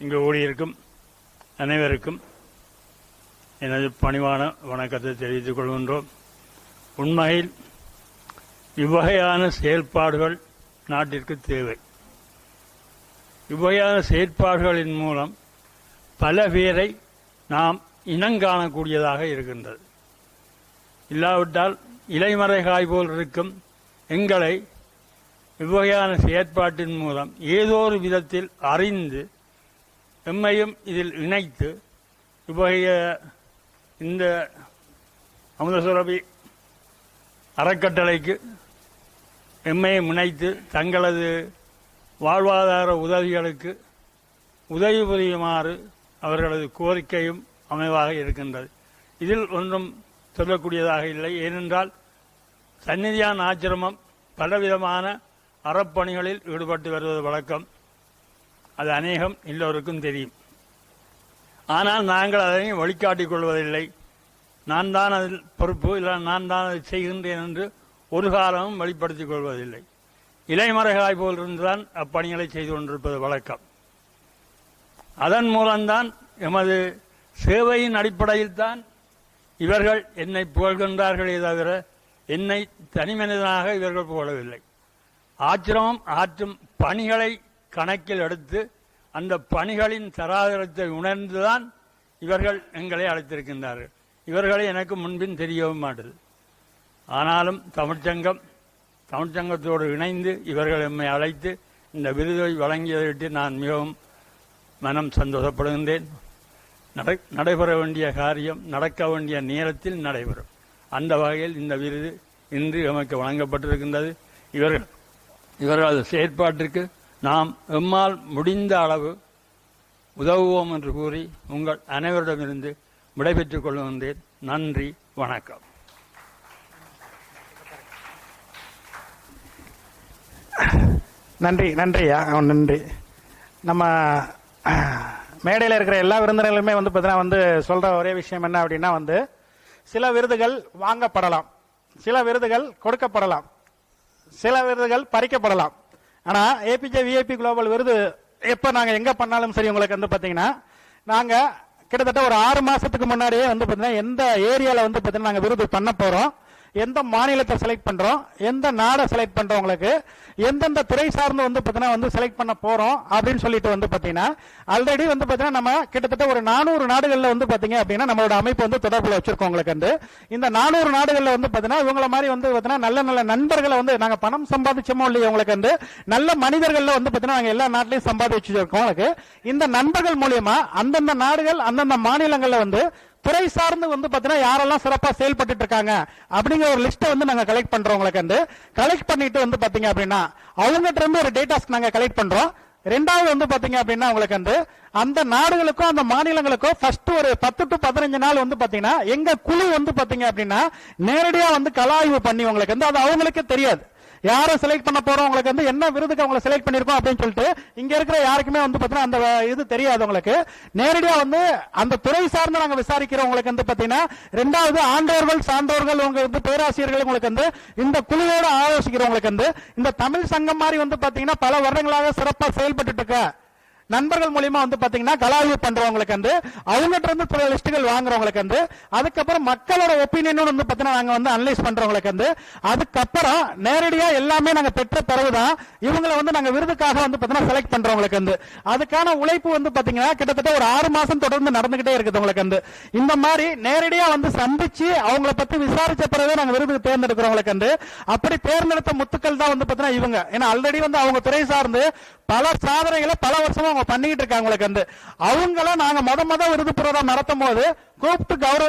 இங்கு கூடியிருக்கும் அனைவருக்கும் எனது பணிவான வணக்கத்தை தெரிவித்துக் கொள்கின்றோம். உண்மையில் இவ்வகையான செயல்பாடுகள் நாட்டிற்கு தேவை. இவ்வகையான செயற்பாடுகளின் மூலம் பல பேரை நாம் இனங்காணக்கூடியதாக இருக்கின்றது. இல்லாவிட்டால் இலைமறைகாய் போல் இருக்கும் எங்களை இவ்வகையான செயற்பாட்டின் மூலம் ஏதோ ஒரு விதத்தில் அறிந்து எம்மையும் இதில் இணைத்து இவ்வகைய இந்த அமுதசுரபி அறக்கட்டளைக்கு எம்மையும் இணைத்து தங்களது வாழ்வாதார உதவிகளுக்கு உதவி புரியுமாறு அவர்களது கோரிக்கையும் அமைவாக இருக்கின்றது. இதில் ஒன்றும் சொல்லக்கூடியதாக இல்லை. ஏனென்றால் சந்நிதியான் ஆசிரமம் பலவிதமான அறப்பணிகளில் ஈடுபட்டு வருவது வழக்கம். அது அநேகம் எல்லோருக்கும் தெரியும். ஆனால் நாங்கள் அதனை வழிகாட்டிக் கொள்வதில்லை. நான் தான் அதில் பொறுப்பு, இல்லை நான் தான் அதை செய்கின்றேன் என்று ஒரு காலமும் வெளிப்படுத்திக் கொள்வதில்லை. இலைமறைகாய் போல் இருந்துதான் அப்பணிகளை செய்து கொண்டிருப்பது வழக்கம். அதன் மூலம்தான் எமது சேவையின் அடிப்படையில் தான் இவர்கள் என்னை புகழ்கின்றார்களே தவிர என்னை தனிமனிதனாக இவர்கள் புகழவில்லை. ஆசிரமம் ஆற்றும் பணிகளை கணக்கில் எடுத்து அந்த பணிகளின் தராதரத்தை உணர்ந்துதான் இவர்கள் எங்களை அழைத்திருக்கின்றார்கள். இவர்களை எனக்கு முன்பின் தெரியவும் மாட்டது. ஆனாலும் தமிழ்ச்சங்கத்தோடு இணைந்து இவர்கள் எம்மை அழைத்து இந்த விருதை வழங்கியதை நான் மிகவும் மனம் சந்தோஷப்படுகின்றேன். நடைபெற வேண்டிய காரியம் நடக்க வேண்டிய நேரத்தில் நடைபெறும். அந்த வகையில் இந்த விருது இன்று எமக்கு வழங்கப்பட்டிருக்கின்றது. இவர்களது செயற்பாட்டிற்கு நாம் எம்மால் முடிந்த அளவு உதவுவோம் என்று கூறி உங்கள் அனைவரிடமிருந்து விடைபெற்றுக் கொள்கின்றேன். நன்றி, வணக்கம். நன்றி நன்றி. நம்ம மேடையில் இருக்கிற எல்லா விருந்தினர்களுமே பார்த்தீங்கன்னா சொல்ற ஒரே விஷயம் என்ன அப்படின்னா சில விருதுகள் வாங்கப்படலாம், சில விருதுகள் கொடுக்கப்படலாம், சில விருதுகள் பறிக்கப்படலாம். ஆனா ஏபிஜே விஐபி குளோபல் விருது எப்ப நாங்க எங்க பண்ணாலும் சரி உங்களுக்கு பாத்தீங்கன்னா நாங்க கிட்டத்தட்ட ஒரு 6 மாசத்துக்கு முன்னாடியே பாத்தீங்கன்னா எந்த ஏரியால பாத்தீங்கன்னா நாங்க விருது பண்ண போறோம், எந்த மாநிலத்தை செலக்ட் பண்றோம், எந்த நாடை செலக்ட் பண்றோம், உங்களுக்கு எந்தெந்த துறை சார்ந்து பாத்தீங்கன்னா செலக்ட் பண்ண போறோம் அப்படின்னு சொல்லிட்டு பாத்தீங்கன்னா ஆல்ரெடி பாத்தீங்கன்னா நம்ம கிட்டத்தட்ட ஒரு 400 நாடுகள்ல பாத்தீங்க அப்படின்னா நம்மளோட அமைப்பு தொடர்புல வச்சிருக்கோம். உங்களுக்கு இந்த 400 நாடுகள்ல பாத்தீங்கன்னா இவங்கள மாதிரி பாத்தீங்கன்னா நல்ல நல்ல நண்பர்களை நாங்க பணம் சம்பாதிச்சோமோ இல்லையா உங்களுக்கு நல்ல மனிதர்கள்ல பாத்தீங்கன்னா நாங்க எல்லா நாட்டிலையும் சம்பாதிச்சு வச்சிருக்கோம். உங்களுக்கு இந்த நண்பர்கள் மூலியமா அந்தந்த நாடுகள் அந்தந்த மாநிலங்கள்ல துறை சார்ந்து பாத்தீங்கன்னா யாரெல்லாம் சிறப்பா செயல்பட்டு இருக்காங்க அப்படிங்கிற ஒரு லிஸ்ட் நாங்க கலெக்ட் பண்றோம். உங்களுக்கு கலெக்ட் பண்ணிட்டு பாத்தீங்க அப்படின்னா அவங்ககிட்ட இருந்து ஒரு டேட்டாஸ் நாங்க கலெக்ட் பண்றோம். ரெண்டாவது பாத்தீங்க அப்படின்னா உங்களுக்கு அந்த நாடுகளுக்கும் அந்த மாநிலங்களுக்கும் ஃபர்ஸ்ட் ஒரு 10 to 15 நாள் பாத்தீங்கன்னா எங்க குழு பாத்தீங்க அப்படின்னா நேரடியா கள ஆய்வு பண்ணி உங்களுக்கு அது அவங்களுக்கே தெரியாது யாரை செலக்ட் பண்ண போறோம், உங்களுக்கு என்ன விருதுக்கு அவங்களை செலக்ட் பண்ணிருக்கோம் அப்படின்னு சொல்லிட்டு இங்க இருக்கிற யாருக்குமே பாத்தீங்கன்னா அந்த இது தெரியாது. உங்களுக்கு நேரடியா அந்த துறை சார்ந்து நாங்க விசாரிக்கிறோம். உங்களுக்கு பாத்தீங்கன்னா ரெண்டாவது ஆண்டோர்கள் சான்றோர்கள் உங்களுக்கு பேராசிரியர்கள் உங்களுக்கு இந்த குழுவோட ஆலோசிக்கிறோம். உங்களுக்கு இந்த தமிழ் சங்கம் மாதிரி பாத்தீங்கன்னா பல வருடங்களாக சிறப்பா செயல்பட்டு இருக்க நண்பர்கள் மூலியமா பாத்தீங்கன்னா கலாய்வு பண்றவங்களுக்கு அவங்ககிட்ட இருந்து சில லிஸ்டுகள் வாங்குறவங்களுக்கு அதுக்கப்புறம் மக்களோட ஒப்பீனியன் பாத்தீங்கன்னா நாங்க அனலைஸ் பண்றவங்களுக்கு அதுக்கப்புறம் நேரடியா எல்லாமே நாங்க பெற்ற பிறகுதான் இவங்களை நாங்க விருதுக்காக பாத்தீங்கன்னா செலக்ட் பண்றவங்களுக்கு அதுக்கான உழைப்பு பாத்தீங்கன்னா கிட்டத்தட்ட ஒரு 6 மாசம் தொடர்ந்து நடந்துகிட்டே இருக்குது. உங்களுக்கு இந்த மாதிரி நேரடியா சந்திச்சு அவங்கள பத்தி விசாரிச்ச பிறகு நாங்க விருது தேர்ந்தெடுக்கிறவங்களுக்கு அப்படி தேர்ந்தெடுத்த முத்துக்கள் தான் பாத்தீங்கன்னா இவங்க. ஏன்னா ஆல்ரெடி அவங்க துறை சார்ந்து பல சாதனைகளை பல வருஷமா அவங்க பண்ணிக்கிட்டு இருக்காங்க. உங்களுக்கு அவங்கள நாங்க முத விருது புரோகிராம் நடத்தும் போது கூப்பிட்டு கௌரவ